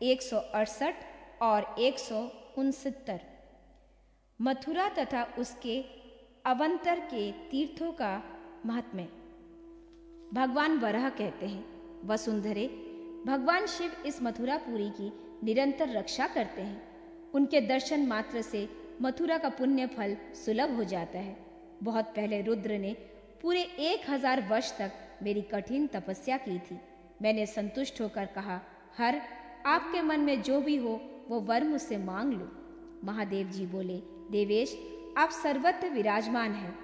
168 और 169। मथुरा तथा उसके अवंतर के तीर्थों का महात्म्य। भगवान वराह कहते हैं, वसुंधरे, भगवान शिव इस मथुरापुरी की निरंतर रक्षा करते हैं। उनके दर्शन मात्र से मथुरा का पुण्य फल सुलभ हो जाता है। बहुत पहले रुद्र ने पूरे 1000 वर्ष तक मेरी कठिन तपस्या की थी। मैंने संतुष्ट होकर कहा, हर आपके मन में जो भी हो वो वर मुझसे मांग लो। महादेव जी बोले, देवेश, आप सर्वत्र विराजमान हैं।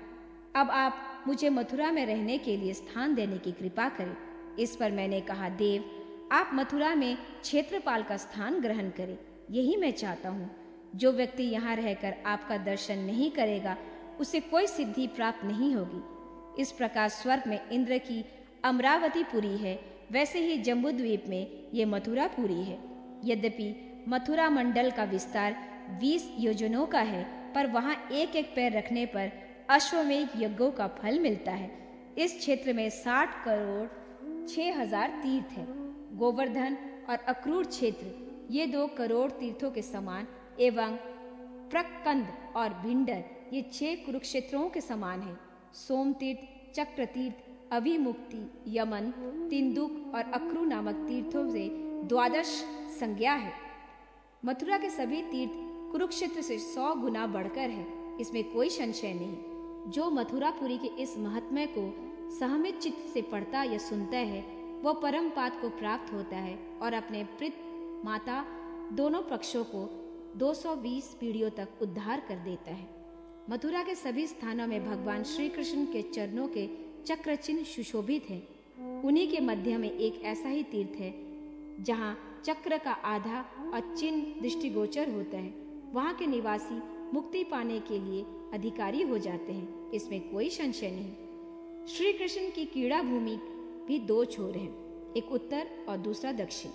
अब आप मुझे मथुरा में रहने के लिए स्थान देने की कृपा करें। इस पर मैंने कहा, देव, आप मथुरा में क्षेत्रपाल का स्थान ग्रहण करें। यही मैं चाहता हूँ। जो व्यक्ति यहाँ रहकर आपका दर्शन नहीं करेगा उसे कोई सिद्धि प्राप्त नहीं होगी। इस प्रकार स्वर्ग में इंद्र की अमरावतीपुरी है, वैसे ही जम्बूद्वीप में ये मथुरापुरी है। यद्यपि मथुरा मंडल का विस्तार 20 योजनों का है, पर वहाँ एक एक पैर रखने पर अश्वमेध यज्ञों का फल मिलता है। इस क्षेत्र में 60 करोड़ 6000 तीर्थ है। गोवर्धन और अक्रूर क्षेत्र ये 2 करोड़ तीर्थों के समान एवं प्रकंद और भिंडर ये 6 कुरुक्षेत्रों के समान है। सोमतीर्थ, चक्रतीर्थ, अभिमुक्ति, यमन, तिंदुक और अक्रू नामक तीर्थों से 12 संज्ञा है। मथुरा के सभी तीर्थ कुरुक्षेत्र से 100 गुना बढ़कर है, इसमें कोई संशय नहीं। जो मथुरापुरी के इस महात्म्य को सहमित चित्त से पढ़ता या सुनता है वह परम पाद को प्राप्त होता है और अपने पित माता दोनों पक्षों को 220 पीढ़ियों तक उद्धार कर देता है। मथुरा के सभी स्थानों में भगवान श्री कृष्ण के चरणों के चक्र चिन्ह सुशोभित है। उन्हीं के मध्य में एक ऐसा ही तीर्थ है जहाँ चक्र का आधा और चिन्ह दृष्टिगोचर होता है। वहाँ के निवासी मुक्ति पाने के लिए अधिकारी हो जाते हैं, इसमें कोई संशय नहीं। श्री कृष्ण की क्रीड़ा भूमि भी 2 छोर हैं, एक उत्तर और दूसरा दक्षिण।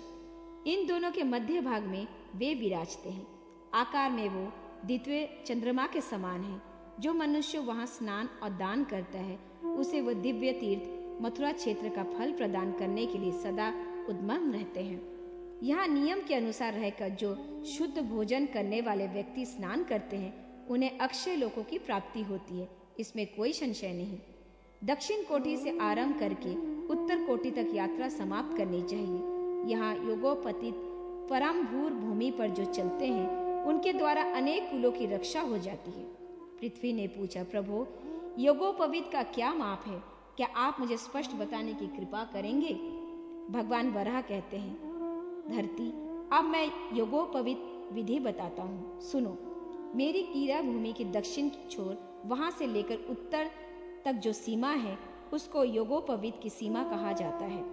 इन दोनों के मध्य भाग में वे विराजते हैं। आकार में वो द्वितीय चंद्रमा के समान है। जो मनुष्य वहाँ स्नान और दान करता है उसे वो दिव्य तीर्थ मथुरा क्षेत्र का फल प्रदान करने के लिए सदा उद्यम रहते हैं। यहाँ नियम के अनुसार रहकर जो शुद्ध भोजन करने वाले व्यक्ति स्नान करते हैं उन्हें अक्षय लोकों की प्राप्ति होती है, इसमें कोई संशय नहीं। दक्षिण कोटि से आरंभ करके उत्तर कोटि तक यात्रा समाप्त करनी चाहिए। यहाँ योगोपतित परमभूर भूमि पर जो चलते हैं उनके द्वारा अनेक कुलों की रक्षा हो जाती है। पृथ्वी ने पूछा, प्रभु, योगोपवीत का क्या माप है? क्या आप मुझे स्पष्ट बताने की कृपा करेंगे? भगवान वराह कहते हैं, धरती, अब मैं योगोपवीत विधि बताता हूँ, सुनो। मेरी कीरा भूमि की दक्षिण छोर वहां से लेकर उत्तर तक जो सीमा है उसको योगोपवीत की सीमा कहा जाता है।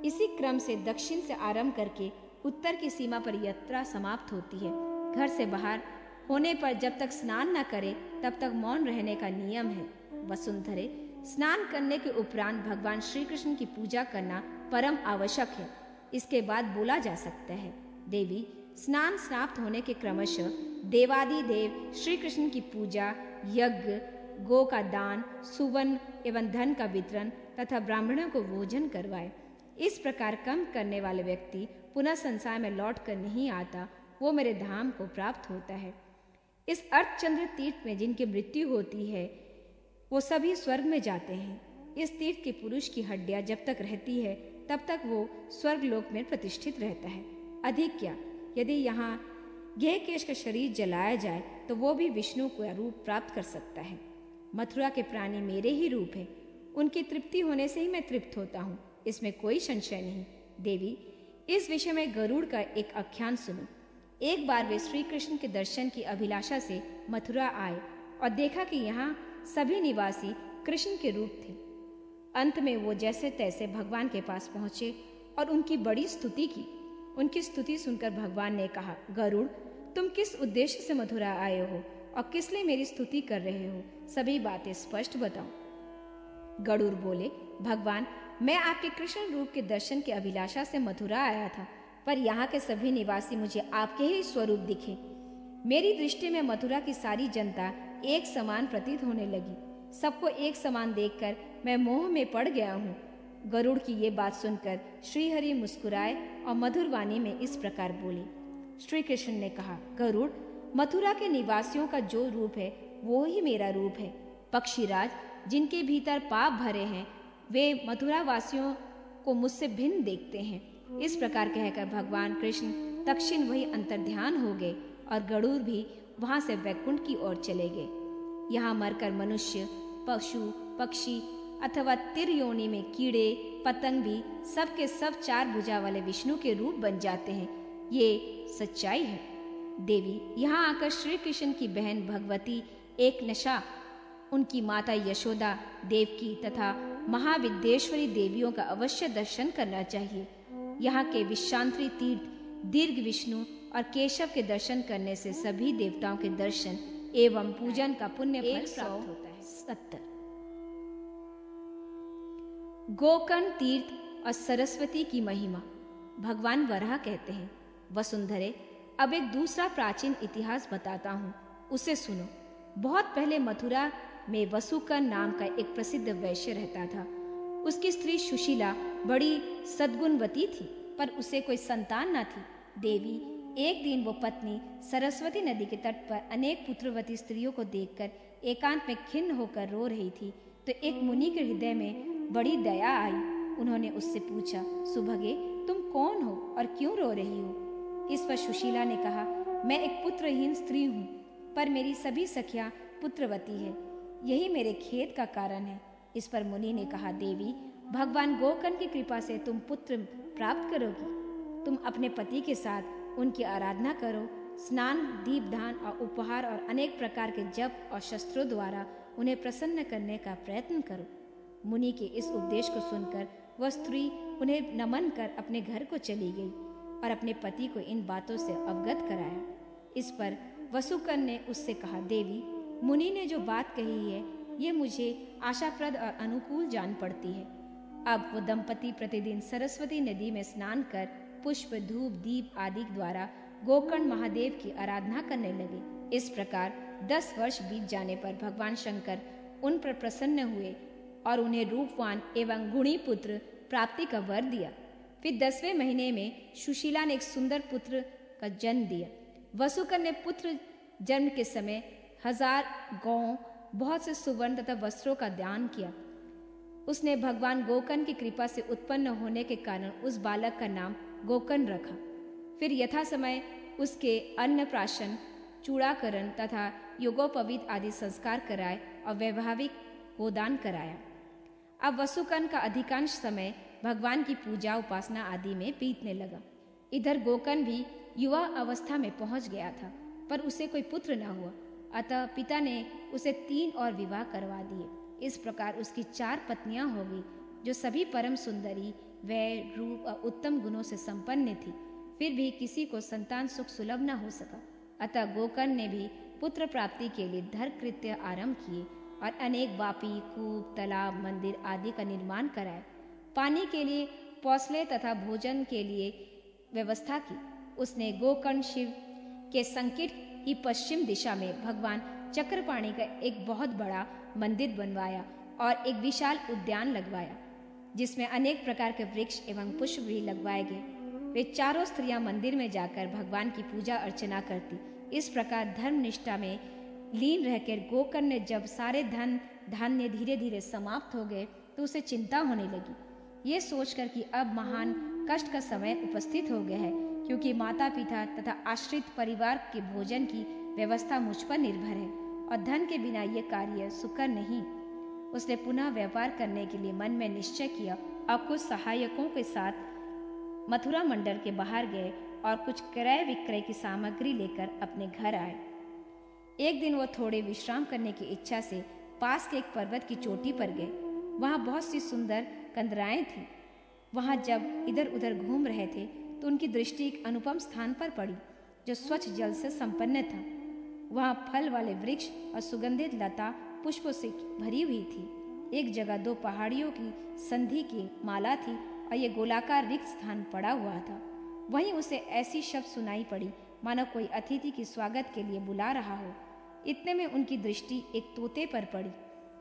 इसी क्रम से दक्षिण से आरंभ करके उत्तर की सीमा पर यात्रा समाप्त होती है। घर से बाहर होने पर जब तक स्नान न करे तब तक मौन रहने का नियम है। वसुंधरे, स्नान करने के उपरांत भगवान श्री कृष्ण की पूजा करना परम आवश्यक है। इसके बाद बोला जा सकता है। देवी, स्नान समाप्त होने के क्रमशः देवादिदेव श्री कृष्ण की पूजा, यज्ञ, गो का दान, सुवर्ण एवं धन का वितरण तथा ब्राह्मणों को भोजन करवाए। इस प्रकार कर्म करने वाले व्यक्ति पुनः संसार में लौट कर नहीं आता, वो मेरे धाम को प्राप्त होता है। इस अर्धचंद्र तीर्थ में जिनकी मृत्यु होती है वो सभी स्वर्ग में जाते हैं। इस तीर्थ के पुरुष की हड्डियां जब तक रहती है तब तक वो स्वर्ग लोक में प्रतिष्ठित रहता है। अधिक क्या, यदि यहाँ गेहकेश का शरीर जलाया जाए तो वो भी विष्णु का रूप प्राप्त कर सकता है। मथुरा के प्राणी मेरे ही रूप है, उनकी तृप्ति होने से ही मैं तृप्त होता हूँ, इसमें कोई संशय नहीं। देवी, इस विषय में गरुड़ का एक आख्यान सुनो। एक बार वे श्री कृष्ण के दर्शन की अभिलाषा से मथुरा आए और देखा कि यहाँ सभी निवासी कृष्ण के रूप थे। अंत में वो जैसे तैसे भगवान के पास पहुँचे और उनकी बड़ी स्तुति की। उनकी स्तुति सुनकर भगवान ने कहा, गरुड़, तुम किस उद्देश्य से मथुरा आए हो और किस लिए मेरी स्तुति कर रहे हो? सभी बातें स्पष्ट बताओ। गरुड़ बोले, भगवान, मैं आपके कृष्ण रूप के दर्शन की अभिलाषा से मथुरा आया था, पर यहाँ के सभी निवासी मुझे आपके ही स्वरूप दिखे। मेरी दृष्टि में मथुरा की सारी जनता एक समान प्रतीत होने लगी। सबको एक समान देखकर मैं मोह में पड़ गया हूँ। गरुड़ की ये बात सुनकर श्रीहरि मुस्कुराए और मधुर वाणी में इस प्रकार बोले। श्री कृष्ण ने कहा, गरुड़, मथुरा के निवासियों का जो रूप है वो ही मेरा रूप है। पक्षीराज, जिनके भीतर पाप भरे हैं, वे मथुरा वासियों को मुझसे भिन्न देखते हैं। इस प्रकार कहकर भगवान कृष्ण तक्षण वही अंतर्ध्यान हो गए और गरुड़ भी वहां से वैकुंठ की ओर चले गए। यहाँ मरकर मनुष्य, पशु, पक्षी अथवा तिर योनि में कीड़े पतंग भी सब के सब 4 भुजा वाले विष्णु के रूप बन जाते हैं। ये सच्चाई है। देवी, यहाँ आकर श्री कृष्ण की बहन भगवती, एक नशा, उनकी माता यशोदा, देवकी तथा महाविद्येश्वरी देवियों का अवश्य दर्शन करना चाहिए। यहाँ के विश्रांति तीर्थ दीर्घ विष्णु और केशव के दर्शन करने से सभी देवताओं के दर्शन एवं पूजन का पुण्य फल प्राप्त होता है। 70 गोकर्ण तीर्थ और सरस्वती की महिमा। भगवान वराह कहते हैं, वसुंधरे, अब एक दूसरा प्राचीन इतिहास बताता हूँ, उसे सुनो। बहुत पहले मथुरा में वसुकर्ण नाम का एक प्रसिद्ध वैश्य रहता था। उसकी स्त्री सुशीला बड़ी सद्गुणवती थी, पर उसे कोई संतान न थी। देवी, एक दिन वो पत्नी सरस्वती नदी के तट पर अनेक पुत्रवती स्त्रियों को देखकर एकांत में खिन्न होकर रो रही थी, तो एक मुनि के हृदय में बड़ी दया आई। उन्होंने उससे पूछा, सुभगे, तुम कौन हो और क्यों रो रही हो? इस पर सुशीला ने कहा, मैं एक पुत्रहीन स्त्री हूँ, पर मेरी सभी सखियां पुत्रवती है, यही मेरे खेद का कारण है। इस पर मुनि ने कहा, देवी, भगवान गोकर्ण की कृपा से तुम पुत्र प्राप्त करोगी। तुम अपने पति के साथ उनकी आराधना करो, स्नान, दीपदान और उपहार और अनेक प्रकार के जप और शस्त्रों द्वारा उन्हें प्रसन्न करने का प्रयत्न करो। मुनि के इस उपदेश को सुनकर वह स्त्री उन्हें नमन कर अपने घर को चली गई और अपने पति को इन बातों से अवगत कराया। इस पर वसुकर्ण ने उससे कहा, देवी, मुनि ने जो बात कही है ये मुझे आशाप्रद और अनुकूल जान पड़ती है। अब वो दंपति प्रतिदिन सरस्वती नदी में स्नान कर पुष्प, धूप, दीप आदि द्वारा गोकर्ण महादेव की आराधना करने लगे। इस प्रकार 10 वर्ष बीत जाने पर भगवान शंकर उन पर प्रसन्न हुए और उन्हें रूपवान एवं गुणी पुत्र प्राप्ति का वर दिया। फिर 10वें महीने में सुशीला ने एक सुंदर पुत्र का जन्म दिया। वसुकर्ण ने पुत्र जन्म के समय 1000 गौ, बहुत से सुवर्ण तथा वस्त्रों का दान किया। उसने भगवान गोकर्ण की कृपा से उत्पन्न होने के कारण उस बालक का नाम गोकर्ण रखा। फिर यथा समय उसके अन्नप्राशन, चूड़ाकरण तथा योगोपवीत आदि संस्कार कराए और वैवाहिक गोदान कराया। अब वसुकर्ण का अधिकांश समय भगवान की पूजा, उपासना आदि में बीतने लगा। इधर गोकर्ण भी युवा अवस्था में पहुंच गया था, पर उसे कोई पुत्र न हुआ। अतः पिता ने उसे 3 और विवाह करवा दिए। इस प्रकार उसकी 4 पत्नियां हो गई, जो सभी परम सुंदरी, वैय, रूप और उत्तम गुणों से संपन्न थी। फिर भी किसी को संतान सुख सुलभ न हो सका। अतः गोकर्ण ने भी पुत्र प्राप्ति के लिए धर्म कृत्य आरंभ किए और अनेक वापी, कूप, तालाब, मंदिर आदि का निर्माण कराया। पानी के लिए पौसले तथा भोजन के लिए व्यवस्था की। उसने गोकर्ण शिव के संकीर्ण की पश्चिम दिशा में भगवान चक्रपाणि का एक बहुत बड़ा मंदिर बनवाया और एक विशाल उद्यान लगवाया, जिसमें अनेक प्रकार के वृक्ष एवं पुष्प भी लगवाए गए। वे चारों स्त्रियां मंदिर में जाकर भगवान की पूजा अर्चना करती। इस प्रकार धर्म निष्ठा में लीन रहकर गोकर्ण ने जब सारे धन धान्य धीरे धीरे समाप्त हो गए तो उसे चिंता होने लगी, ये सोचकर कि अब महान कष्ट का समय उपस्थित हो गया है, क्योंकि माता पिता तथा आश्रित परिवार के भोजन की व्यवस्था मुझ पर निर्भर है और धन के बिना ये कार्य सुकर नहीं। उसने पुनः व्यापार करने के लिए मन में निश्चय किया और कुछ सहायकों के साथ मथुरा मंडल के बाहर गए और कुछ क्रय विक्रय की सामग्री लेकर अपने घर आए। एक दिन वो थोड़े विश्राम करने की इच्छा से पास के एक पर्वत की चोटी पर गए। वहाँ बहुत सी सुंदर कंदराएं थीं। वहाँ जब इधर उधर घूम रहे थे तो उनकी दृष्टि एक अनुपम स्थान पर पड़ी, जो स्वच्छ जल से संपन्न था। वहाँ फल वाले वृक्ष और सुगंधित लता पुष्पों से भरी हुई थी। एक जगह 2 पहाड़ियों की संधि की माला थी और ये गोलाकार रिक्त स्थान पड़ा हुआ था। वहीं उसे ऐसी शब्द सुनाई पड़ी मानो कोई अतिथि की स्वागत के लिए बुला रहा हो। इतने में उनकी दृष्टि एक तोते पर पड़ी,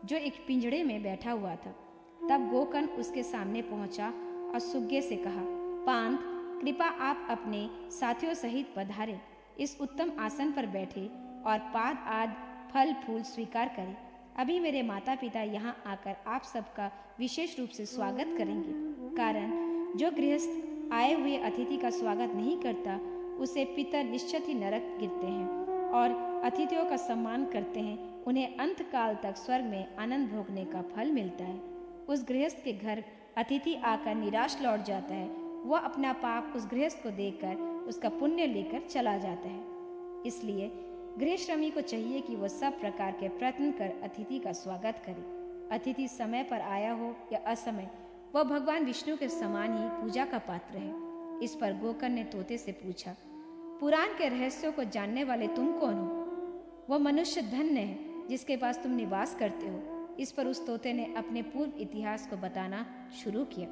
जो एक पिंजड़े में बैठा हुआ था। तब गोकर्ण उसके सामने पहुंचा और सुग्गे से कहा, पांत, कृपा आप अपने साथियों सहित पधारे, इस उत्तम आसन पर बैठे और पाद आदि फल फूल स्वीकार करें। अभी मेरे माता पिता यहाँ आकर आप सबका विशेष रूप से स्वागत करेंगे। कारण जो गृहस्थ आए हुए अतिथि का स्वागत नहीं करता उसे पितर निश्चित ही नरक गिरते हैं, और अतिथियों का सम्मान करते हैं उन्हें अंत काल तक स्वर्ग में आनंद भोगने का फल मिलता है। उस गृहस्थ के घर अतिथि आकर निराश लौट जाता है, वह अपना पाप उस गृहस्थ को देकर उसका पुण्य लेकर चला जाता है। इसलिए गृहश्रमी को चाहिए कि वह सब प्रकार के प्रयत्न कर अतिथि का स्वागत करे। अतिथि समय पर आया हो या असमय, वह भगवान विष्णु के समान ही पूजा का पात्र है। इस पर गोकर्ण ने तोते से पूछा, पुराण के रहस्यों को जानने वाले तुम कौन हो? वह मनुष्य धन्य है जिसके पास तुम निवास करते हो। इस पर उस तोते ने अपने पूर्व इतिहास को बताना शुरू किया।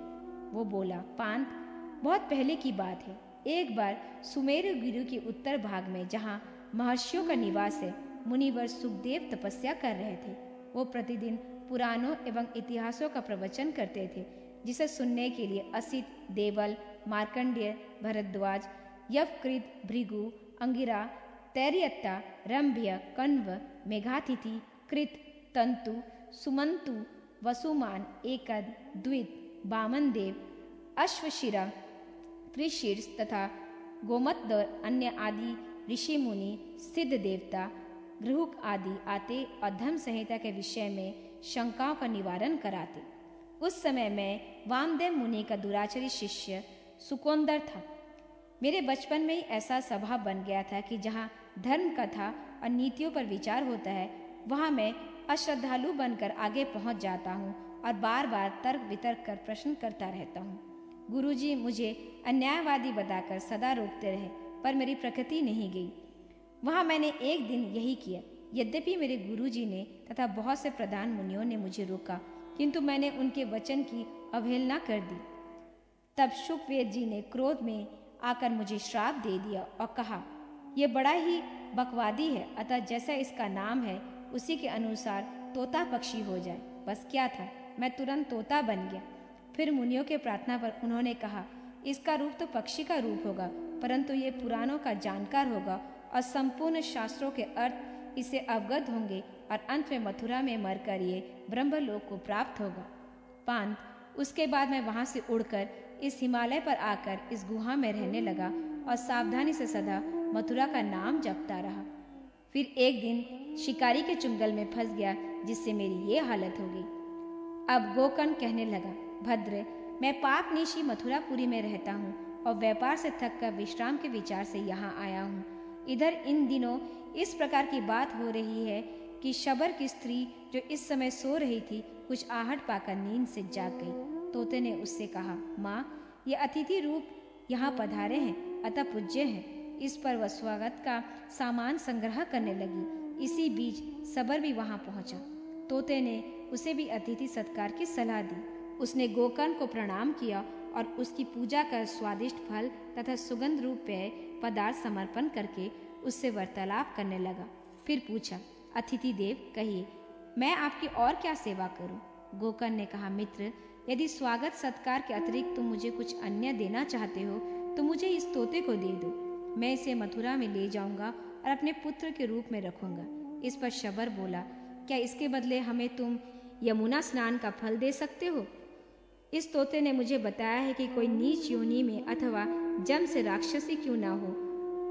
वो बोला, पांत, बहुत पहले की बात है। एक बार सुमेरु गिरु के उत्तर भाग में, जहाँ महर्षियों का निवास है, मुनिवर सुखदेव तपस्या कर रहे थे। वो प्रतिदिन पुराणों एवं इतिहासों का प्रवचन करते थे, जिसे सुनने के लिए असित, देवल, मार्कंडेय, भरद्वाज, यवकृत, भृगु, अंगिरा, तैरियत्ता, रंभ्य, कण्व, मेघातिथि, कृत, तंतु, सुमंतु, वसुमान, एकद, द्वित, वामनदेव, अश्वशिरा, त्रिशीर्ष तथा गोमतदर, अन्य आदि ऋषि मुनि, सिद्ध देवता, गृहुक आदि आते और धर्म संहिता के विषय में शंकाओं का निवारण कराते। उस समय मैं वामदेव मुनि का दुराचारी शिष्य सुकोंदर था। मेरे बचपन में ही ऐसा स्वभाव बन गया था कि जहाँ धर्म कथा और नीतियों पर विचार होता है, वहाँ मैं अश्रद्धालु बनकर आगे पहुँच जाता हूँ और बार बार तर्क वितर्क कर प्रश्न करता रहता हूँ। गुरुजी मुझे अन्यायवादी बताकर सदा रोकते रहे, पर मेरी प्रकृति नहीं गई। वहाँ मैंने एक दिन यही किया। यद्यपि मेरे गुरुजी ने तथा बहुत से प्रधान मुनियों ने मुझे रोका, किंतु मैंने उनके वचन की अवहेलना कर दी। तब शुकवेद जी ने क्रोध में आकर मुझे श्राप दे दिया और कहा, यह बड़ा ही बकवादी है, अतः जैसा इसका नाम है उसी के अनुसार तोता पक्षी हो जाए। बस क्या था, मैं तुरंत तोता बन गया। फिर मुनियों के प्रार्थना पर उन्होंने कहा, इसका रूप तो पक्षी का रूप होगा, परंतु ये पुराणों का जानकार होगा और संपूर्ण शास्त्रों के अर्थ इसे अवगत होंगे और अंत में मथुरा में मरकर ये ब्रह्मलोक को प्राप्त होगा। पांत, उसके बाद मैं वहाँ से उड़कर इस हिमालय पर आकर इस गुहा में रहने लगा और सावधानी से सदा मथुरा का नाम जपता रहा। फिर एक दिन शिकारी के चुंगल में फंस गया, जिससे मेरी ये हालत हो गई। अब गोकर्ण कहने लगा, भद्र, मैं पापनिशी मथुरापुरी में रहता हूँ और व्यापार से थक कर विश्राम के विचार से यहाँ आया हूँ। इधर इन दिनों इस प्रकार की बात हो रही है कि शबर की स्त्री जो इस समय सो रही थी, कुछ आहट पाकर नींद से जाग गई। तोते ने उससे कहा, माँ, ये अतिथि रूप यहाँ पधारे हैं, अतः पूज्य हैं। इस पर वह स्वागत का सामान संग्रह करने लगी। इसी बीच सबर भी वहाँ पहुँचा। तोते ने उसे भी अतिथि सत्कार की सलाह दी। उसने गोकर्ण को प्रणाम किया और उसकी पूजा कर स्वादिष्ट फल तथा सुगंध रूप पेय पदार्थ समर्पण करके उससे वार्तालाप करने लगा। फिर पूछा, अतिथि देव, कहिए, मैं आपकी और क्या सेवा करूं? गोकर्ण ने कहा, मित्र, यदि स्वागत सत्कार के अतिरिक्त तुम मुझे कुछ अन्य देना चाहते हो तो मुझे इस तोते को दे दो। मैं इसे मथुरा में ले जाऊंगा और अपने पुत्र के रूप में रखूंगा। इस पर शबर बोला, क्या इसके बदले हमें तुम यमुना स्नान का फल दे सकते हो? इस तोते ने मुझे बताया है कि कोई नीच योनि में अथवा जम से राक्षसी क्यों ना हो,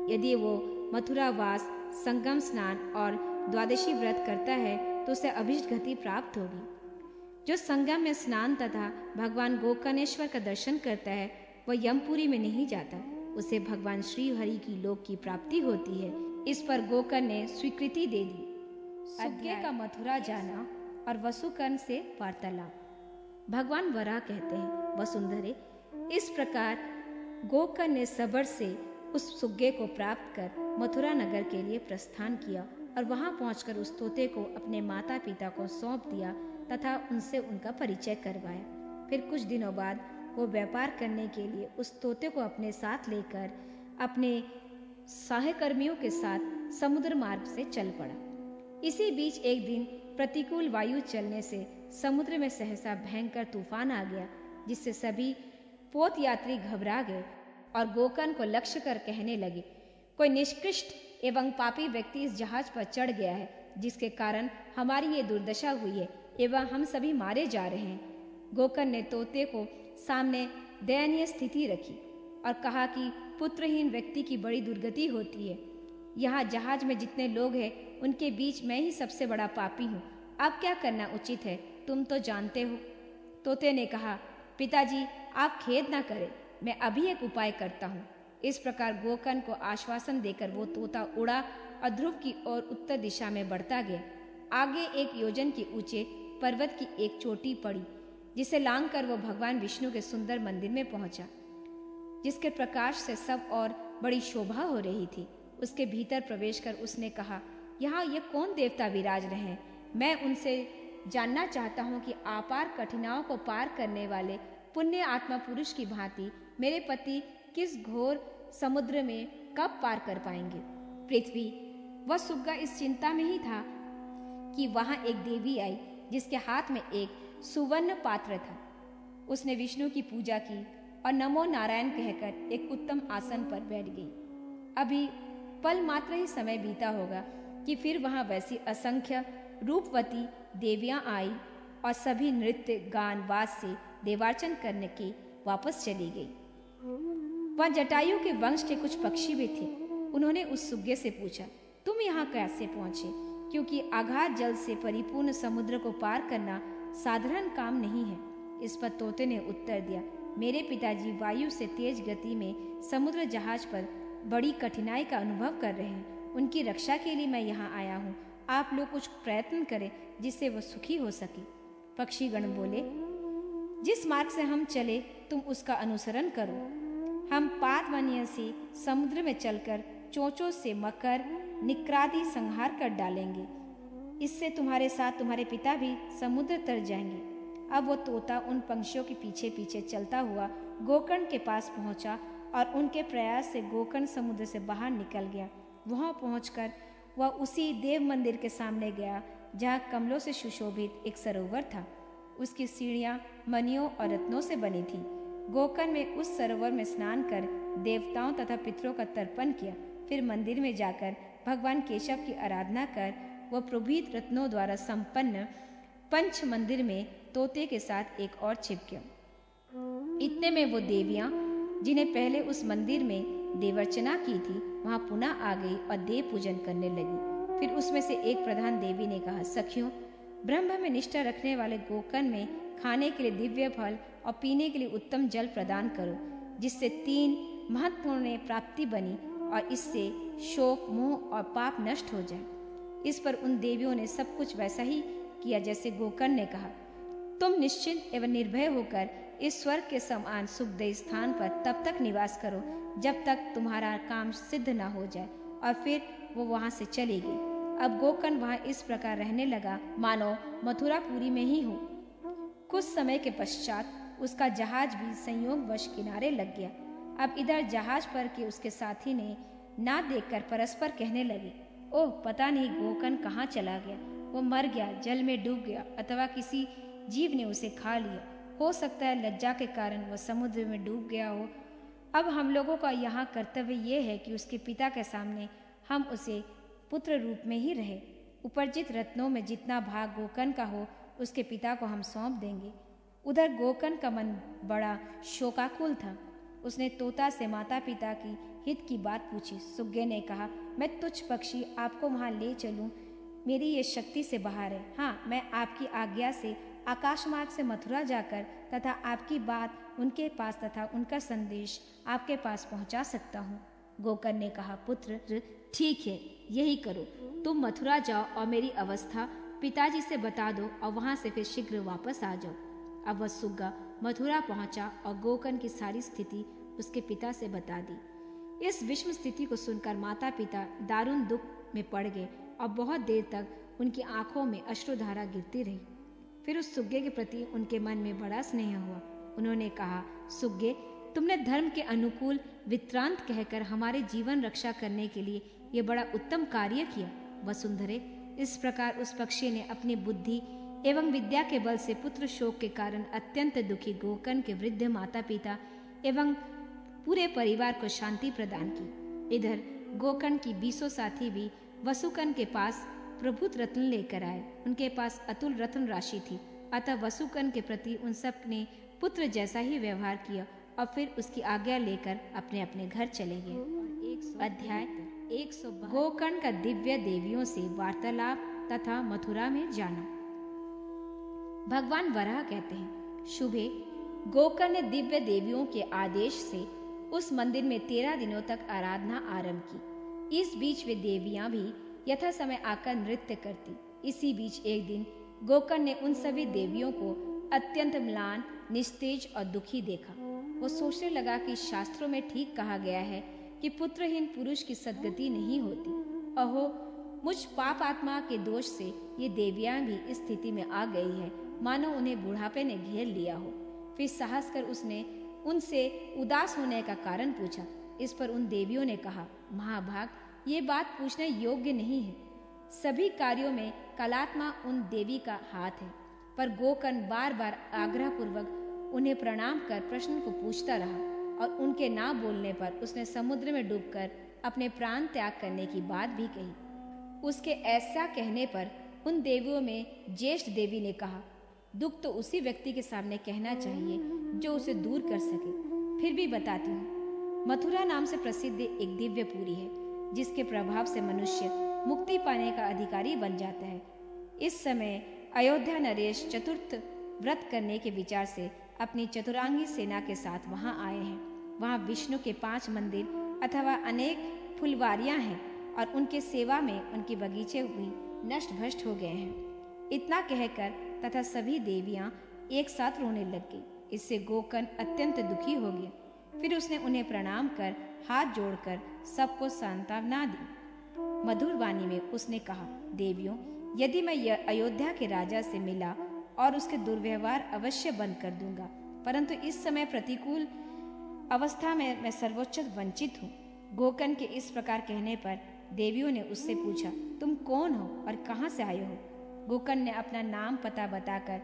यदि वो मथुरावास, संगम स्नान और द्वादशी व्रत करता है तो उसे अभिष्ट गति प्राप्त होगी। जो संगम में स्नान तथा भगवान गोकर्णेश्वर का दर्शन करता है वह यमपुरी में नहीं जाता, उसे भगवान श्री हरि की लोक की प्राप्ति होती है। इस पर गोकर्ण ने स्वीकृति दे दी। सुग्गे का मथुरा जाना और वसुकर्ण से वार्तालाप। भगवान वराह कहते हैं, वसुंधरे, इस प्रकार गोकर्ण ने सबर से उस सुग्गे को प्राप्त कर मथुरा नगर के लिए प्रस्थान किया और वहां पहुंचकर उस तोते को अपने माता पिता को सौंप दिया तथा उनसे उनका परिचय करवाया। फिर कुछ दिनों बाद वो व्यापार करने के लिए उस तोते को अपने साथ लेकर अपने सहकर्मियों के साथ समुद्र मार्ग से चल पड़ा। इसी बीच एक दिन प्रतिकूल वायु चलने से समुद्र में सहसा भयंकर तूफान आ गया, जिससे सभी पोत यात्री घबरा गए और गोकर्ण को लक्ष्य कर कहने लगे, कोई निष्कृष्ट एवं पापी व्यक्ति इस जहाज पर चढ़ गया है, जिसके कारण हमारी ये दुर्दशा हुई है एवं हम सभी मारे जा रहे हैं। गोकर्ण ने तोते को सामने दयनीय स्थिति रखी और कहा कि पुत्रहीन व्यक्ति की बड़ी दुर्गति होती है। यहाँ जहाज में जितने लोग हैं उनके बीच मैं ही सबसे बड़ा पापी हूँ। अब क्या करना उचित है, तुम तो जानते हो। तोते ने कहा, पिताजी आप खेद ना करें, मैं अभी एक उपाय करता हूँ। इस प्रकार गोकर्ण को आश्वासन देकर वो तोता उड़ा और ध्रुव की ओर उत्तर दिशा में बढ़ता गया। आगे 1 योजन के ऊंचे पर्वत की एक चोटी पड़ी, जिसे लांघकर वो भगवान विष्णु के सुंदर मंदिर में पहुंचा, जिसके प्रकाश से सब और बड़ी शोभा हो रही थी। उसके भीतर प्रवेश कर उसने कहा, यहाँ ये कौन देवता विराज रहे हैं? मैं उनसे जानना चाहता हूँ कि अपार कठिनाइयों को पार करने वाले पुण्य आत्मा पुरुष की भांति मेरे पति किस घोर समुद्र में कब पार कर पाएंगे। पृथ्वी वह सुग्गा इस चिंता में ही था कि वहां एक देवी आई, जिसके हाथ में एक सुवर्ण पात्र था। उसने विष्णु की पूजा की और नमो नारायण कहकर एक उत्तम आसन पर बैठ गई। अभी पल मात्र ही समय बीता होगा कि फिर वहां वैसी असंख्य रूपवती देवियां आई और सभी नृत्य गान वाद से देवार्चन करने के वापस चली गई। वहां जटायु के वंश के कुछ पक्षी भी थे। उन्होंने उस सुग्गे से पूछा, तुम यहाँ कैसे पहुंचे? क्योंकि अगाध जल से परिपूर्ण समुद्र को पार करना साधारण काम नहीं है। इस पर तोते ने उत्तर दिया, मेरे पिताजी वायु से तेज गति में समुद्र जहाज पर बड़ी कठिनाई का अनुभव कर रहे हैं। उनकी रक्षा के लिए मैं यहाँ आया हूँ। आप लोग कुछ प्रयत्न करें जिससे वो सुखी हो सके। पक्षीगण बोले, जिस मार्ग से हम चले तुम उसका अनुसरण करो। हम पातवन्य से समुद्र में चलकर चोंचों से मकर निक्रादि संहार कर डालेंगे। इससे तुम्हारे साथ तुम्हारे पिता भी समुद्र तर जाएंगे। अब वो तोता उन पंक्षियों के पीछे पीछे चलता हुआ गोकर्ण के पास पहुंचा और उनके प्रयास से गोकर्ण समुद्र से बाहर निकल गया। वहां पहुंचकर वह उसी देव मंदिर के सामने गया जहां कमलों से सुशोभित एक सरोवर था। उसकी सीढ़ियां मणियों और रत्नों से बनी थी। गोकर्ण में उस सरोवर में स्नान कर देवताओं तथा पितरों का तर्पण किया। फिर मंदिर में जाकर भगवान केशव की आराधना कर वह प्रभुत रत्नों द्वारा संपन्न पंच मंदिर में तोते के साथ एक और छिप गया। इतने में वो देवियां जिन्हें पहले उस मंदिर में देवर्चना की थी वहां पुनः आ गई और देव पूजन करने लगी। फिर उसमें से एक प्रधान देवी ने कहा, सखियों, ब्रह्म में निष्ठा रखने वाले गोकर्ण में खाने के लिए दिव्य फल और पीने के लिए उत्तम जल प्रदान करो, जिससे 3 महत्वपूर्ण प्राप्ति बनी और इससे शोक मोह और पाप नष्ट हो जाए। इस पर उन देवियों ने सब कुछ वैसा ही किया जैसे गोकर्ण ने कहा। तुम निश्चिंत एवं निर्भय होकर इस स्वर्ग के समान सुखदेय स्थान पर तब तक निवास करो जब तक तुम्हारा काम सिद्ध न हो जाए। और फिर वो वहां से चली गई। अब गोकर्ण वहां इस प्रकार रहने लगा मानो मथुरापुरी में ही हो। कुछ समय के पश्चात उसका जहाज भी संयोगवश किनारे लग गया। अब इधर जहाज पर के उसके साथी ने ना देखकर परस्पर कहने लगे, ओह, पता नहीं गोकर्ण कहाँ चला गया। वो मर गया, जल में डूब गया, अथवा किसी जीव ने उसे खा लिया। हो सकता है लज्जा के कारण वह समुद्र में डूब गया हो। अब हम लोगों का यहाँ कर्तव्य ये है कि उसके पिता के सामने हम उसे पुत्र रूप में ही रहे। उपार्जित रत्नों में जितना भाग गोकर्ण का हो उसके पिता को हम सौंप देंगे। उधर गोकर्ण का मन बड़ा शोकाकुल था। उसने तोता से माता पिता की हित की बात पूछी। सुग्गे ने कहा, मैं तुच्छ पक्षी आपको वहाँ ले चलूँ, मेरी ये शक्ति से बाहर है। हाँ, मैं आपकी आज्ञा से आकाश मार्ग से मथुरा जाकर तथा आपकी बात उनके पास तथा उनका संदेश आपके पास पहुंचा सकता हूँ। गोकर्ण ने कहा, पुत्र, ठीक है, यही करो। तुम मथुरा जाओ और मेरी अवस्था पिताजी से बता दो और वहां से फिर शीघ्र वापस आ जाओ। अब वह सुग्गा मथुरा पहुंचा और गोकर्ण की सारी स्थिति उसके पिता से बता दी। इस विषम स्थिति को सुनकर माता पिता दारुण दुख में पड़ गए और बहुत देर तक उनकी आंखों में अश्रुधारा गिरती रही। फिर उस सुग्गे के प्रति उनके मन में बड़ा स्नेह हुआ। उन्होंने कहा, सुग्गे, तुमने धर्म के अनुकूल वित्रांत कहकर हमारे जीवन रक्षा करने के लिए ये बड़ा उत्तम कार्य किया। वसुंधरे, इस प्रकार उस पक्षी ने अपनी बुद्धि एवं विद्या के बल से पुत्र शोक के कारण अत्यंत दुखी गोकर्ण के वृद्ध माता पिता एवं पूरे परिवार को शांति प्रदान की। इधर गोकर्ण की 20 साथी भी वसुकर्ण के पास प्रभुत रत्न लेकर आए। उनके पास अतुल रत्न राशि थी, अतः वसुकर्ण के प्रति उन सब ने पुत्र जैसा ही व्यवहार किया और फिर उसकी आज्ञा लेकर अपने अपने घर चले गए। अध्याय 112 गोकर्ण का दिव्य देवियों से वार्तालाप तथा मथुरा में जाना। भगवान वराह कहते हैं, शुभे गोकर्ण ने दिव्य देवियों के आदेश से उस मंदिर में 13 दिनों तक आराधना आरंभ की। इस बीच वे देवियां भी यथा समय आकर नृत्य करती। इसी बीच एक दिन गोकर्ण ने उन सभी देवियों को अत्यंत म्लान, निस्तेज और दुखी देखा। वो सोचने लगा कि शास्त्रों में ठीक कहा गया है कि पुत्रहीन पुरुष की सद्गति नहीं होती। अहो, मुझ पाप आत्मा के दोष से ये देवियां भी इस स्थिति में आ गई है, मानो उन्हें बुढ़ापे ने घेर लिया हो। फिर साहस कर उसने उनसे उदास होने का कारण पूछा। इस पर उन देवियों ने कहा, महाभाग, ये बात पूछना योग्य नहीं है। सभी कार्यों में कलात्मा उन देवी का हाथ है। पर गोकर्ण बार बार आग्रह पूर्वक उन्हें प्रणाम कर प्रश्न को पूछता रहा और उनके ना बोलने पर उसने समुद्र में डूबकर अपने प्राण त्याग करने की बात भी कही। उसके ऐसा कहने पर उन देवियों में ज्येष्ठ देवी ने कहा, दुख तो उसी व्यक्ति के सामने कहना चाहिए जो उसे दूर कर सके। फिर भी बताती हूँ। मथुरा नाम से प्रसिद्ध एक दिव्य पुरी है, जिसके प्रभाव से मनुष्य मुक्ति पाने का अधिकारी बन जाता है। इस समय अयोध्या नरेश चतुर्थ व्रत करने के विचार से अपनी चतुरांगी सेना के साथ वहां आए हैं। वहां विष्णु के 5 मंदिर अथवा अनेक फुलवारियां हैं और उनके सेवा में उनके बगीचे भी नष्ट भ्रष्ट हो गए हैं। इतना कहकर तथा सभी देवियां एक साथ रोने लग गई। इससे गोकर्ण अत्यंत दुखी हो गया। फिर उसने उन्हें प्रणाम कर हाथ जोड़कर सबको सांत्वना दी। मधुर वाणी में उसने कहा, देवियों, यदि मैं अयोध्या के राजा से मिला और उसके दुर्व्यवहार अवश्य बंद कर दूंगा, परंतु इस समय प्रतिकूल अवस्था में मैं सर्वोच्च वंचित हूँ। गोकर्ण के इस प्रकार कहने पर देवियों ने उससे पूछा, तुम कौन हो और कहाँ से आए हो? गोकर्ण ने अपना नाम पता बताकर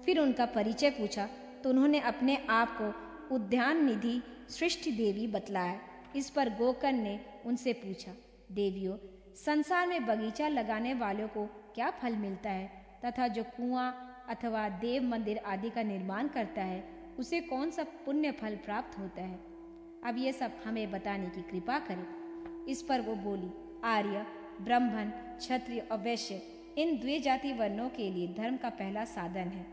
फिर उनका परिचय पूछा तो उन्होंने अपने आप को उद्यान निधि सृष्टि देवी बतलाया। इस पर गोकर्ण ने उनसे पूछा, देवियों, संसार में बगीचा लगाने वालों को क्या फल मिलता है तथा जो कुआं अथवा देव मंदिर आदि का निर्माण करता है उसे कौन सा पुण्य फल प्राप्त होता है? अब ये सब हमें बताने की कृपा करें। इस पर वो बोली, आर्य, ब्राह्मण, क्षत्रिय और वैश्य इन द्विजाति वर्णों के लिए धर्म का पहला साधन है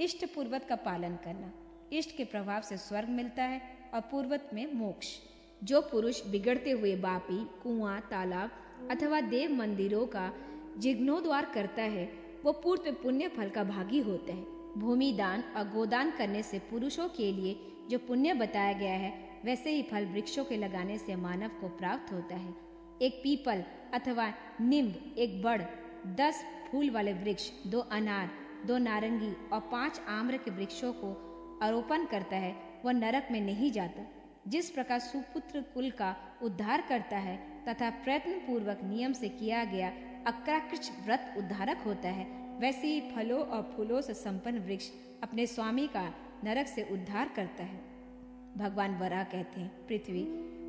इष्ट पूर्वत का पालन करना। इष्ट के प्रभाव से स्वर्ग मिलता है और पूर्वत में मोक्ष। जो पुरुष बिगड़ते हुए बापी, कुआं, तालाब अथवा देव मंदिरों का जीर्णोद्धार करता है वो पूर्व पुण्य फल का भागी होता है। भूमि दान और गोदान करने से पुरुषों के लिए जो पुण्य बताया गया है वैसे ही फल वृक्षों के लगाने से मानव को प्राप्त होता है। एक पीपल अथवा नीम, एक बड़, 10 फूल वाले वृक्ष, 2 अनार, 2 नारंगी और 5 आम्र के वृक्षों को आरोपण करता है वह नरक में नहीं जाता। जिस प्रकार सुपुत्र कुल का उद्धार करता है तथा प्रयत्न पूर्वक नियम से किया गया अक्राकृच व्रत उद्धारक होता है, वैसे ही फलों और फूलों से संपन्न वृक्ष अपने स्वामी का नरक से उद्धार करता है। भगवान वराह कहते हैं, पृथ्वी,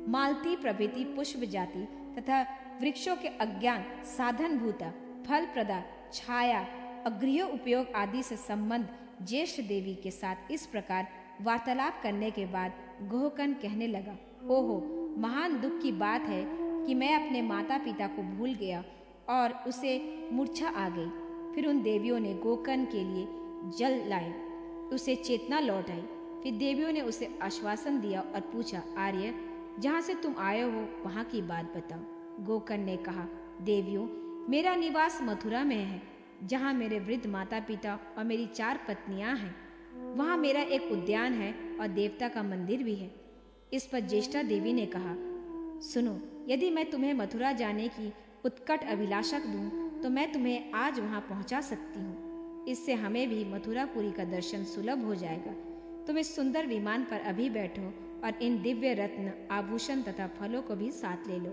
मालती प्रभृति पुष्प जाति तथा वृक्षों के अज्ञान, साधन भूता, फल प्रदा, छाया, अगृह उपयोग आदि से संबंध ज्येष्ठ देवी के साथ इस प्रकार वार्तालाप करने के बाद गोकर्ण कहने लगा, ओहो, महान दुख की बात है कि मैं अपने माता पिता को भूल गया और उसे मूर्छा आ गई। फिर उन देवियों ने गोकर्ण के लिए जल लाए, उसे चेतना लौट आई। फिर देवियों ने उसे आश्वासन दिया और पूछा, आर्य, जहाँ से तुम आए हो वहाँ की बात बताओ। गोकर्ण ने कहा, देवियों, मेरा निवास मथुरा में है, जहाँ मेरे वृद्ध माता पिता और मेरी 4 पत्नियां हैं। वहाँ मेरा एक उद्यान है और देवता का मंदिर भी है। इस पर ज्येष्ठा देवी ने कहा, सुनो, यदि मैं तुम्हें मथुरा जाने की उत्कट अभिलाषा दूं तो मैं तुम्हें आज वहाँ पहुँचा सकती हूँ। इससे हमें भी मथुरापुरी का दर्शन सुलभ हो जाएगा। तुम इस सुंदर विमान पर अभी बैठो और इन दिव्य रत्न, आभूषण तथा फलों को भी साथ ले लो।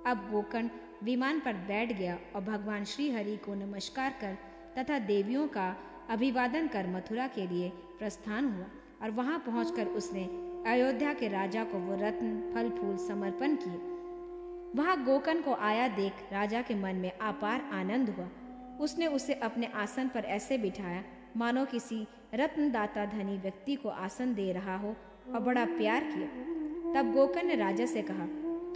अब गोकर्ण विमान पर बैठ गया और भगवान श्री हरि को नमस्कार कर तथा देवियों का अभिवादन कर मथुरा के लिए प्रस्थान हुआ और वहां पहुंचकर उसने अयोध्या के राजा को वो रत्न फल फूल समर्पण किए। वहां गोकर्ण को आया देख राजा के मन में अपार आनंद हुआ। उसने उसे अपने आसन पर ऐसे बिठाया मानो किसी रत्नदाता धनी व्यक्ति को आसन दे रहा हो और बड़ा प्यार किया। तब गोकर्ण ने राजा से कहा,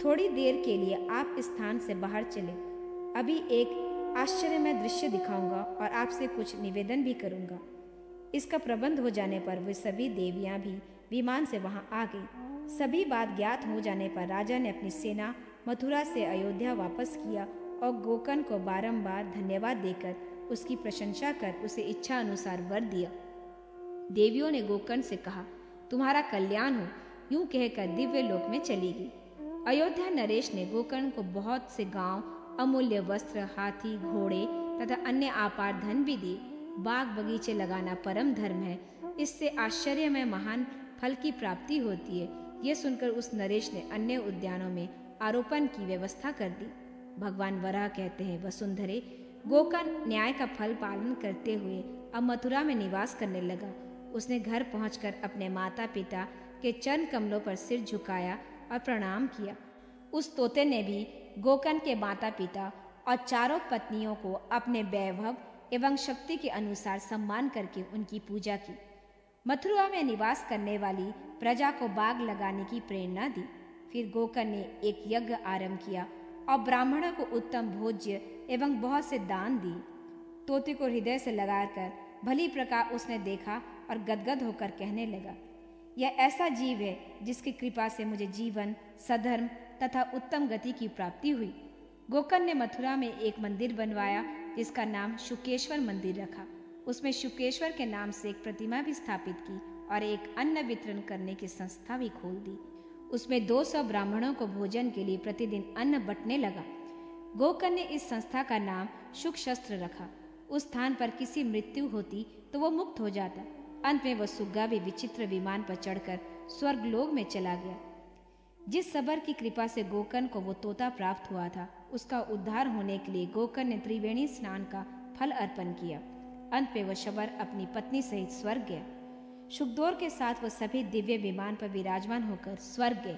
थोड़ी देर के लिए आप इस स्थान से बाहर चले, अभी एक आश्चर्यमय दृश्य दिखाऊंगा और आपसे कुछ निवेदन भी करूंगा। इसका प्रबंध हो जाने पर वे सभी देवियां भी विमान से वहां आ गई। सभी बात ज्ञात हो जाने पर राजा ने अपनी सेना मथुरा से अयोध्या वापस किया और गोकर्ण को बारंबार धन्यवाद देकर उसकी प्रशंसा कर उसे इच्छा अनुसार वर दिया। देवियों ने गोकर्ण से कहा, तुम्हारा कल्याण हो, यूं कहकर दिव्य लोक में चली गई। अयोध्या नरेश ने गोकर्ण को बहुत से गांव, अमूल्य वस्त्र, हाथी, घोड़े तथा अन्य आपार धन भी दिए। बाग बगीचे लगाना परम धर्म है, इससे आश्चर्य में महान फल की प्राप्ति होती है। ये सुनकर उस नरेश ने अन्य उद्यानों में आरोपण की व्यवस्था कर दी। भगवान वराह कहते हैं, वसुंधरे, गोकर्ण न्याय का फल पालन करते हुए अब मथुरा में निवास करने लगा। उसने घर पहुंचकर अपने माता पिता के चरण कमलों पर सिर झुकाया और प्रणाम किया। उस तोते ने भी गोकर्ण के माता पिता और चारों पत्नियों को अपने वैभव एवं शक्ति के अनुसार सम्मान करके उनकी पूजा की। मथुरा में निवास करने वाली प्रजा को बाग लगाने की प्रेरणा दी। फिर गोकर्ण ने एक यज्ञ आरंभ किया और ब्राह्मणों को उत्तम भोज्य एवं बहुत से दान दिए। तोते को हृदय से लगाकर भली प्रकार उसने देखा और गदगद होकर कहने लगा, यह ऐसा जीव है जिसकी कृपा से मुझे जीवन, सधर्म तथा उत्तम गति की प्राप्ति हुई। गोकर्ण ने मथुरा में एक मंदिर बनवाया जिसका नाम शुकेश्वर मंदिर रखा। उसमें शुकेश्वर के नाम से एक प्रतिमा भी स्थापित की और एक अन्न वितरण करने की संस्था भी खोल दी। उसमें 200 ब्राह्मणों को भोजन के लिए प्रतिदिन अन्न बंटने लगा। गोकर्ण ने इस संस्था का नाम शुक शस्त्र रखा। उस स्थान पर किसी मृत्यु होती तो वो मुक्त हो जाता। अंत में वह सुग्गा भी विचित्र विमान पर चढ़कर स्वर्गलोक में चला गया। जिस सबर की कृपा से गोकर्ण को वो तोता प्राप्त हुआ था, उसका उद्धार होने के लिए गोकर्ण ने त्रिवेणी स्नान का फल अर्पण किया। अंत में वह शबर अपनी पत्नी सहित स्वर्ग गया। शुकदोर के साथ वह सभी दिव्य विमान पर विराजमान होकर स्वर्ग गए।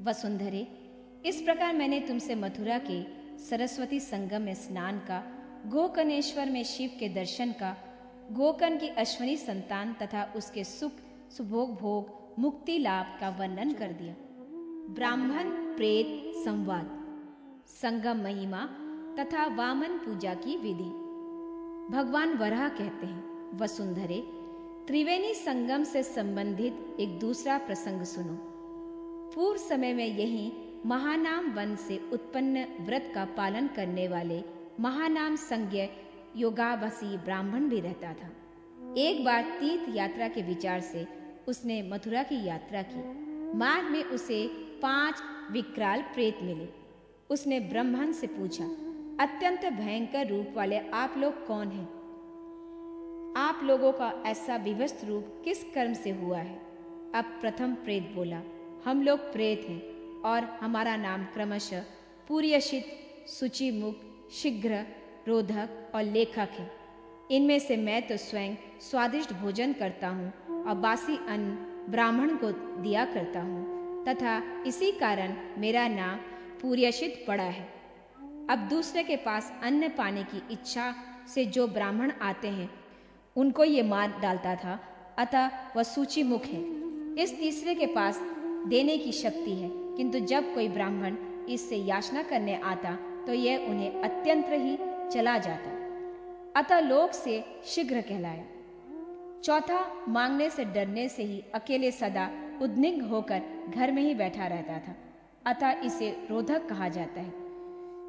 वसुंधरे, इस प्रकार मैंने तुमसे मथुरा के सरस्वती संगम में स्नान का, गोकर्णेश्वर में शिव के दर्शन का, गोकर्ण की अश्वनी संतान तथा उसके सुख सुभोग भोग मुक्ति लाभ का वर्णन कर दिया। ब्राह्मण प्रेत संवाद, संगम महिमा तथा वामन पूजा की विधि। भगवान वराह कहते हैं, वसुंधरे, त्रिवेणी संगम से संबंधित एक दूसरा प्रसंग सुनो। पूर्व समय में यही महानाम वन से उत्पन्न व्रत का पालन करने वाले महानाम संज्ञ योगाभसी ब्राह्मण भी रहता था। एक बार तीर्थ यात्रा के विचार से उसने मथुरा की यात्रा की। मार्ग में उसे 5 विकराल प्रेत मिले। उसने ब्राह्मण से पूछा, अत्यंत भयंकर रूप वाले आप लोग कौन हैं? आप लोगों का ऐसा विवस्त रूप किस कर्म से हुआ है? अब प्रथम प्रेत बोला, हम लोग प्रेत हैं और हमारा नाम क्रमशः पूर्यशित, सुचिमुख, शीघ्र, रोधक और लेखक है। इनमें से मैं तो स्वयं स्वादिष्ट भोजन करता हूँ और बासी अन्न ब्राह्मण को दिया करता हूँ तथा इसी कारण मेरा नाम पूर्यशित पड़ा है। अब दूसरे के पास अन्न पाने की इच्छा से जो ब्राह्मण आते हैं उनको ये मार डालता था, अतः वह सूचिमुख है। इस तीसरे के पास देने की शक्ति है, किंतु जब कोई ब्राह्मण इससे याचना करने आता तो यह उन्हें अत्यंत ही चला जाता, अतः लोक से शीघ्र कहलाया। चौथा, मांगने से डरने से ही अकेले सदा उद्विग्न होकर घर में ही बैठा रहता था, अतः इसे रोधक कहा जाता है।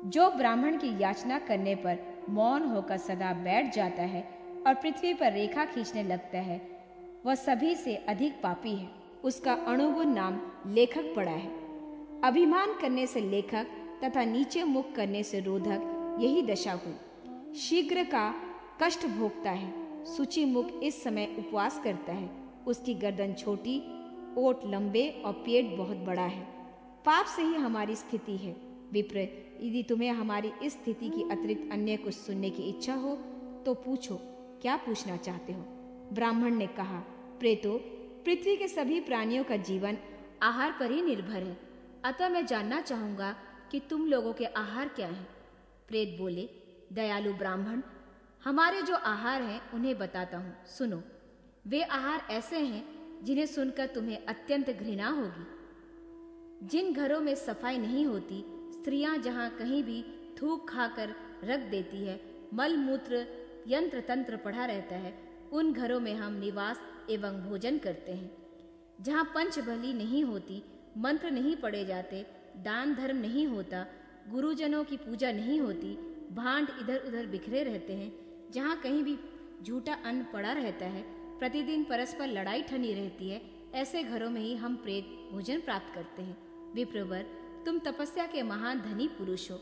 जो ब्राह्मण की याचना करने पर मौन होकर सदा बैठ जाता है और पृथ्वी पर रेखा खींचने लगता है, वह सभी से अधिक पापी है। उसका अणुगुण नाम लेखक पड़ा है। अभिमान करने से लेखक तथा नीचे मुख करने से रोधक, यही दशा हुई। शीघ्र का कष्ट भोगता है, सूची मुख इस समय उपवास करता है। उसकी गर्दन छोटी, ओठ लंबे और पेट बहुत बड़ा है। पाप से ही हमारी स्थिति है। विप्र, यदि तुम्हें हमारी इस स्थिति की अतिरिक्त अन्य कुछ सुनने की इच्छा हो तो पूछो, क्या पूछना चाहते हो? ब्राह्मण ने कहा, प्रेतो, पृथ्वी के सभी प्राणियों का जीवन आहार पर ही निर्भर है, अतः मैं जानना चाहूंगा कि तुम लोगों के आहार क्या हैं। प्रेत बोले, दयालु ब्राह्मण, हमारे जो आहार हैं उन्हें बताता हूँ, सुनो। वे आहार ऐसे हैं जिन्हें सुनकर तुम्हें अत्यंत घृणा होगी। जिन घरों में सफाई नहीं होती, स्त्रियां जहां कहीं भी थूक खाकर रख देती है, मल मूत्र यंत्र तंत्र पड़ा रहता है, उन घरों में हम निवास एवं भोजन करते हैं। जहाँ पंचबली नहीं होती, मंत्र नहीं पढ़े जाते, दान धर्म नहीं होता, गुरुजनों की पूजा नहीं होती, भांड इधर उधर बिखरे रहते हैं, जहाँ कहीं भी झूठा अन्न पड़ा रहता है, प्रतिदिन परस्पर लड़ाई ठनी रहती है, ऐसे घरों में ही हम प्रेत भोजन प्राप्त करते हैं। विप्रवर, तुम तपस्या के महान धनी पुरुष हो।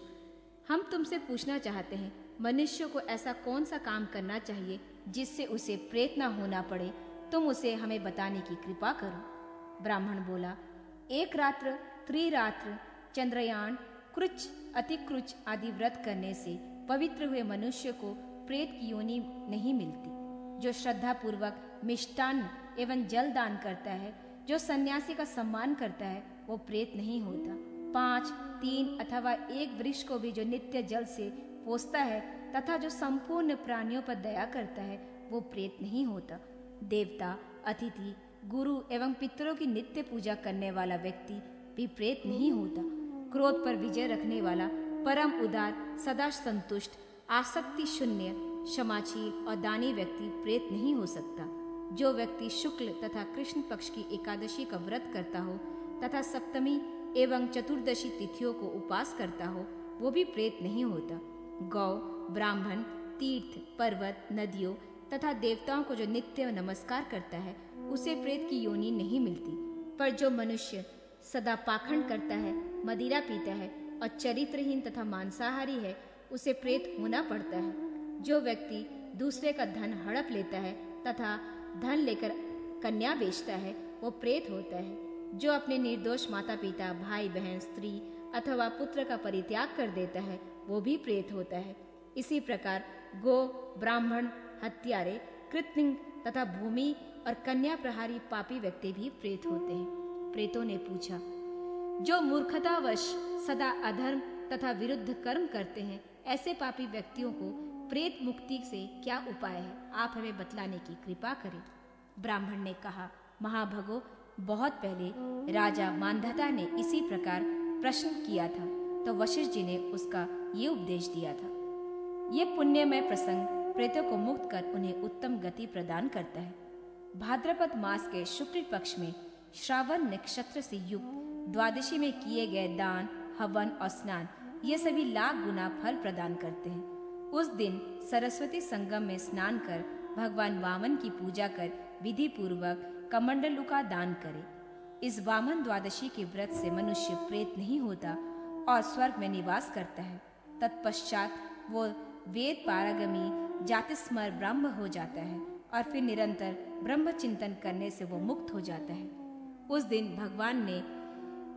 हम तुमसे पूछना चाहते हैं, मनुष्य को ऐसा कौन सा काम करना चाहिए जिससे उसे प्रेत न होना पड़े? तुम उसे हमें बताने की कृपा करो। ब्राह्मण बोला, एक रात्र, त्रिरात्र, चंद्रयान, कृच, अतिकृच आदि व्रत करने से पवित्र हुए मनुष्य को प्रेत की योनि नहीं मिलती। जो श्रद्धा पूर्वक मिष्टान्न एवं जल दान करता है, जो सन्यासी का सम्मान करता है, वो प्रेत नहीं होता। 5, 3 अथवा 1 वृक्ष को भी जो नित्य जल से पोसता है तथा जो संपूर्ण प्राणियों पर दया करता है, वो प्रेत नहीं होता। देवता, अतिथि, गुरु एवं पितरों की नित्य पूजा करने वाला व्यक्ति भी प्रेत नहीं होता। क्रोध पर विजय रखने वाला, परम उदार, सदा संतुष्ट, आसक्ति शून्य, क्षमाशील और दानी व्यक्ति प्रेत नहीं हो सकता। जो व्यक्ति शुक्ल तथा कृष्ण पक्ष की एकादशी का व्रत करता हो तथा सप्तमी एवं चतुर्दशी तिथियों को उपास करता हो, वो भी प्रेत नहीं होता। गौ, ब्राह्मण, तीर्थ, पर्वत, नदियों तथा देवताओं को जो नित्य नमस्कार करता है, उसे प्रेत की योनि नहीं मिलती। पर जो मनुष्य सदा पाखंड करता है, मदिरा पीता है और चरित्रहीन तथा मांसाहारी है, उसे प्रेत होना पड़ता है। जो व्यक्ति दूसरे का धन हड़प लेता है तथा धन लेकर कन्या बेचता है, वो प्रेत होता है। जो अपने निर्दोष माता पिता, भाई बहन, स्त्री अथवा पुत्र का परित्याग कर देता है, वो भी प्रेत होता है। इसी प्रकार गो, ब्राह्मण, हत्यारे, कृत्रिम तथा भूमि और कन्या प्रहारी पापी व्यक्ति भी प्रेत होते हैं। प्रेतों ने पूछा, जो मूर्खतावश सदा अधर्म तथा विरुद्ध कर्म करते हैं, ऐसे पापी व्यक्तियों को प्रेत मुक्ति से क्या उपाय है? आप हमें बतलाने की कृपा करें। ब्राह्मण ने कहा, महाभगो, बहुत पहले राजा मानधाता ने इसी प्रकार प्रश्न किया था, तो वशिष्ठ जी ने उसका ये उपदेश दिया था। ये पुण्यमय प्रसंग प्रेतों को मुक्त कर उन्हें उत्तम गति प्रदान करता है। भाद्रपद मास के शुक्ल पक्ष में श्रावण नक्षत्र से युक्त द्वादशी में किए गए दान, हवन और स्नान, ये सभी लाख गुना फल प्रदान करते हैं। उस दिन सरस्वती संगम में स्नान कर भगवान वामन की पूजा कर विधि पूर्वक कमंडलू का दान करे। इस वामन द्वादशी के व्रत से मनुष्य प्रेत नहीं होता और स्वर्ग में निवास करता है। तत्पश्चात वो वेद पारगमी जातिस्मर ब्रह्म हो जाता है और फिर निरंतर ब्रह्म चिंतन करने से वो मुक्त हो जाता है। उस दिन भगवान ने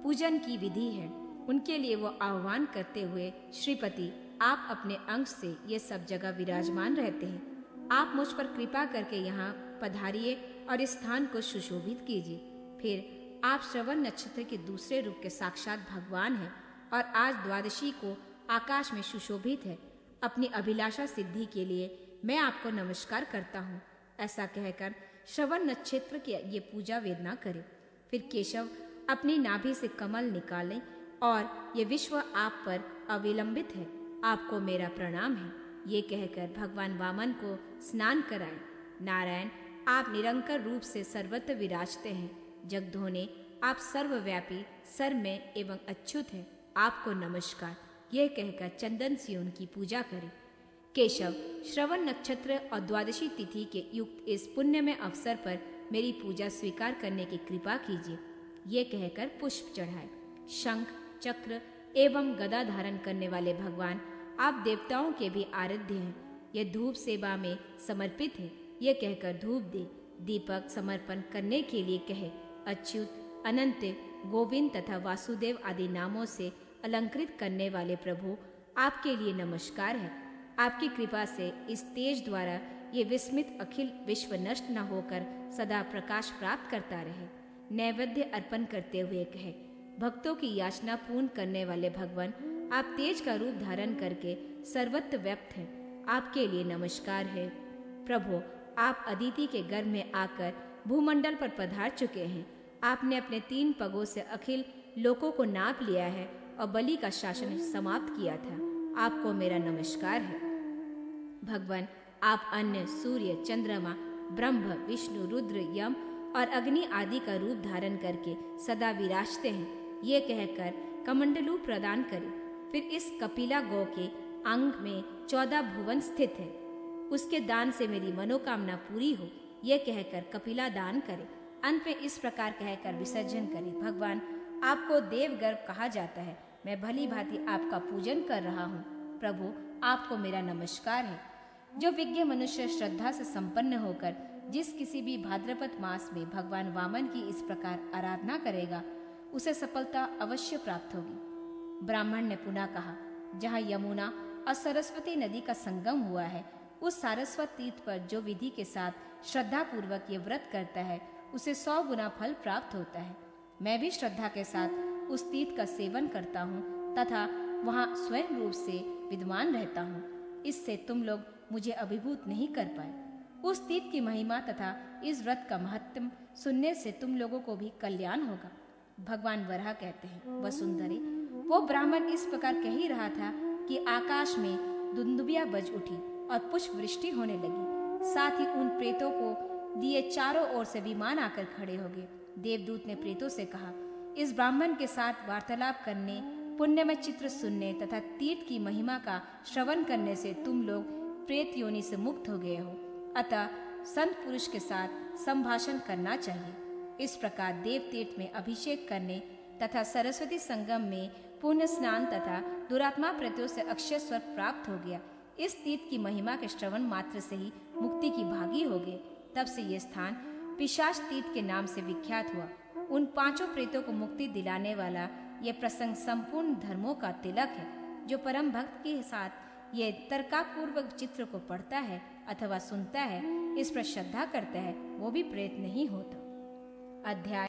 पूजन की विधि है, उनके लिए वो आह्वान करते हुए, श्रीपति, आप अपने अंश से ये सब जगह विराजमान रहते हैं, आप मुझ पर कृपा करके यहाँ पधारिए और इस स्थान को सुशोभित कीजिए। फिर आप श्रवण नक्षत्र के दूसरे रूप के साक्षात भगवान हैं और आज द्वादशी को आकाश में सुशोभित है। अपनी अभिलाषा सिद्धि के लिए मैं आपको नमस्कार करता हूँ। ऐसा कहकर श्रवण नक्षत्र की ये पूजा वेदना करें। फिर केशव अपनी नाभि से कमल निकालें और ये विश्व आप पर अविलंबित है, आपको मेरा प्रणाम है, ये कहकर भगवान वामन को स्नान कराएं। नारायण, आप निरंतर रूप से सर्वत्र विराजते हैं। जगधोने, आप सर्वव्यापी, सर्वमय एवं अच्युत हैं, आपको नमस्कार, यह कहकर चंदन से उनकी पूजा करें। केशव, श्रवण नक्षत्र और द्वादशी तिथि के युक्त इस पुण्यमय अवसर पर मेरी पूजा स्वीकार करने की कृपा कीजिए, ये कहकर पुष्प चढ़ाए। शंख, चक्र एवं गदा धारण करने वाले भगवान, आप देवताओं के भी आराध्य हैं, ये धूप सेवा में समर्पित है, ये कहकर धूप दे। दीपक समर्पण करने के लिए कहे। अच्युत, अनंत, गोविंद तथा वासुदेव आदि नामों से अलंकृत करने वाले प्रभु, आपके लिए नमस्कार है। आपकी कृपा से इस तेज द्वारा ये विस्मित अखिल विश्व नष्ट न होकर सदा प्रकाश प्राप्त करता रहे। नैवेद्य अर्पण करते हुए कहे, भक्तों की याचना पूर्ण करने वाले भगवान, आप तेज का रूप धारण करके सर्वत्र व्याप्त हैं। आपके लिए नमस्कार है। प्रभु, आप अदिति के गर्भ में आकर भूमंडल पर पधार चुके हैं। आपने अपने 3 पगों से अखिल लोकों को नाप लिया है और बलि का शासन समाप्त किया था। आपको मेरा नमस्कार है। भगवान, आप अन्य, सूर्य, चंद्रमा, ब्रह्म, विष्णु, रुद्र, यम और अग्नि आदि का रूप धारण करके सदा विराजते हैं। ये कहकर कमंडलू प्रदान करें। फिर इस कपिला गौ के अंग में 14 भुवन स्थित है। उसके दान से मेरी मनोकामना पूरी हो, ये कहकर कपिला दान करे। अंत में इस प्रकार कहकर विसर्जन करे। भगवान, आपको देवगर्भ कहा जाता है। मैं भली भांति आपका पूजन कर रहा हूँ। प्रभु, आपको मेरा नमस्कार है। जो विज्ञ मनुष्य श्रद्धा से संपन्न होकर जिस किसी भी भाद्रपद मास में भगवान वामन की इस प्रकार आराधना करेगा, उसे सफलता अवश्य प्राप्त होगी। ब्राह्मण ने पुनः कहा, जहाँ यमुना और सरस्वती नदी का संगम हुआ है, उस सारस्वत तीर्थ पर जो विधि के साथ श्रद्धा पूर्वक ये व्रत करता है, उसे 100 गुना फल प्राप्त होता है। मैं भी श्रद्धा के साथ उस तीर्थ का सेवन करता हूँ तथा वहाँ स्वयं रूप से विद्वान रहता हूँ। इससे तुम लोग मुझे अभिभूत नहीं कर पाए। उस तीर्थ की महिमा तथा इस व्रत का महत्व सुनने से तुम लोगों को भी कल्याण होगा। भगवान वराह कहते हैं, वसुंधरे, वो ब्राह्मण इस प्रकार कह ही रहा था कि आकाश में दुंदुबिया बज उठी और पुष्प वृष्टि होने लगी। साथ ही उन प्रेतों को दिए चारों ओर से विमान आकर खड़े हो गए। देवदूत ने प्रेतों से कहा, इस ब्राह्मण के साथ वार्तालाप करने, पुण्यमय चित्र सुनने तथा तीर्थ की महिमा का श्रवण करने से तुम लोग प्रेत योनि से मुक्त हो गए हो। अतः संत पुरुष के साथ संभाषण करना चाहिए। इस प्रकार देव तीर्थ में अभिषेक करने तथा सरस्वती संगम में पुण्य स्नान तथा दुरात्मा प्रेतों से अक्षय स्वर्ग प्राप्त हो गया। इस तीर्थ की महिमा के श्रवण मात्र से ही मुक्ति की भागी हो गए। तब से ये स्थान पिशाच तीर्थ के नाम से विख्यात हुआ। उन 5 प्रेतों को मुक्ति दिलाने वाला यह प्रसंग संपूर्ण धर्मों का तिलक है। जो परम भक्त के साथ ये तर्कपूर्वक चित्र को पढ़ता है अथवा सुनता है, इस पर श्रद्धा करता है, वो भी प्रेत नहीं होता। अध्याय